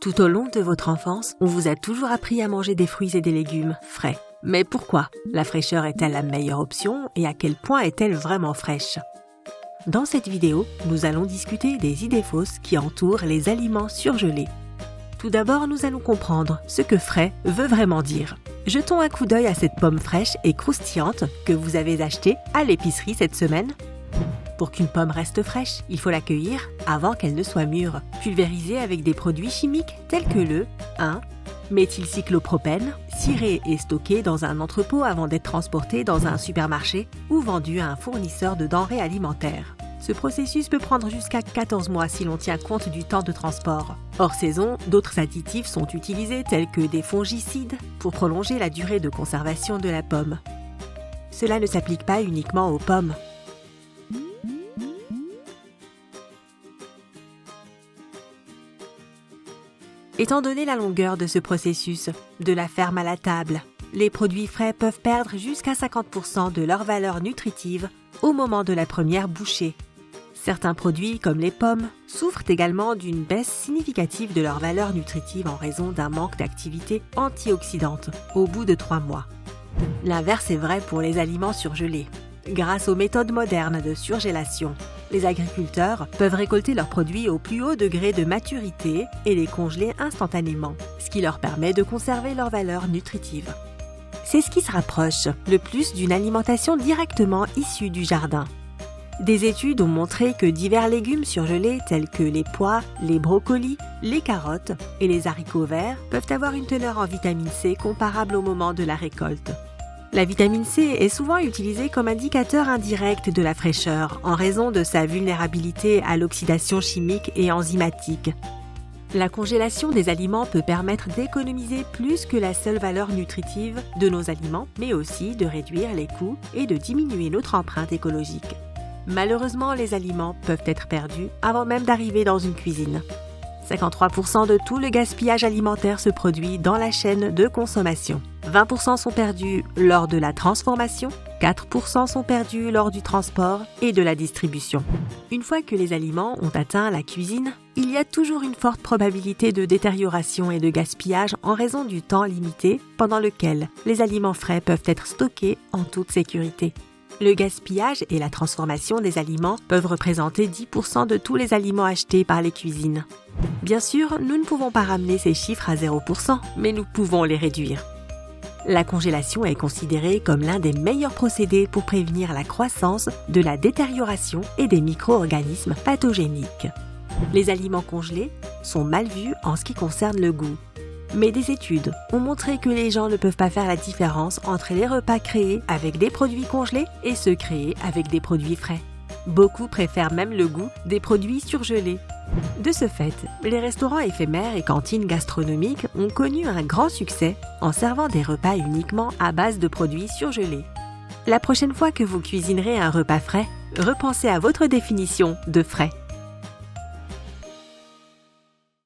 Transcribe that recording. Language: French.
Tout au long de votre enfance, on vous a toujours appris à manger des fruits et des légumes frais. Mais pourquoi? La fraîcheur est-elle la meilleure option et à quel point est-elle vraiment fraîche? Dans cette vidéo, nous allons discuter des idées fausses qui entourent les aliments surgelés. Tout d'abord, nous allons comprendre ce que frais veut vraiment dire. Jetons un coup d'œil à cette pomme fraîche et croustillante que vous avez achetée à l'épicerie cette semaine. Pour qu'une pomme reste fraîche, il faut la cueillir avant qu'elle ne soit mûre, pulvérisée avec des produits chimiques tels que le 1-méthylcyclopropène, ciré et stocké dans un entrepôt avant d'être transporté dans un supermarché ou vendu à un fournisseur de denrées alimentaires. Ce processus peut prendre jusqu'à 14 mois si l'on tient compte du temps de transport. Hors saison, d'autres additifs sont utilisés tels que des fongicides pour prolonger la durée de conservation de la pomme. Cela ne s'applique pas uniquement aux pommes. Étant donné la longueur de ce processus, de la ferme à la table, les produits frais peuvent perdre jusqu'à 50% de leur valeur nutritive au moment de la première bouchée. Certains produits, comme les pommes, souffrent également d'une baisse significative de leur valeur nutritive en raison d'un manque d'activité antioxydante au bout de 3 mois. L'inverse est vrai pour les aliments surgelés. Grâce aux méthodes modernes de surgélation, les agriculteurs peuvent récolter leurs produits au plus haut degré de maturité et les congeler instantanément, ce qui leur permet de conserver leur valeur nutritive. C'est ce qui se rapproche le plus d'une alimentation directement issue du jardin. Des études ont montré que divers légumes surgelés tels que les pois, les brocolis, les carottes et les haricots verts peuvent avoir une teneur en vitamine C comparable au moment de la récolte. La vitamine C est souvent utilisée comme indicateur indirect de la fraîcheur en raison de sa vulnérabilité à l'oxydation chimique et enzymatique. La congélation des aliments peut permettre d'économiser plus que la seule valeur nutritive de nos aliments, mais aussi de réduire les coûts et de diminuer notre empreinte écologique. Malheureusement, les aliments peuvent être perdus avant même d'arriver dans une cuisine. 53% de tout le gaspillage alimentaire se produit dans la chaîne de consommation. 20% sont perdus lors de la transformation, 4% sont perdus lors du transport et de la distribution. Une fois que les aliments ont atteint la cuisine, il y a toujours une forte probabilité de détérioration et de gaspillage en raison du temps limité pendant lequel les aliments frais peuvent être stockés en toute sécurité. Le gaspillage et la transformation des aliments peuvent représenter 10% de tous les aliments achetés par les cuisines. Bien sûr, nous ne pouvons pas ramener ces chiffres à 0%, mais nous pouvons les réduire. La congélation est considérée comme l'un des meilleurs procédés pour prévenir la croissance, de la détérioration et des micro-organismes pathogéniques. Les aliments congelés sont mal vus en ce qui concerne le goût. Mais des études ont montré que les gens ne peuvent pas faire la différence entre les repas créés avec des produits congelés et ceux créés avec des produits frais. Beaucoup préfèrent même le goût des produits surgelés. De ce fait, les restaurants éphémères et cantines gastronomiques ont connu un grand succès en servant des repas uniquement à base de produits surgelés. La prochaine fois que vous cuisinerez un repas frais, repensez à votre définition de frais.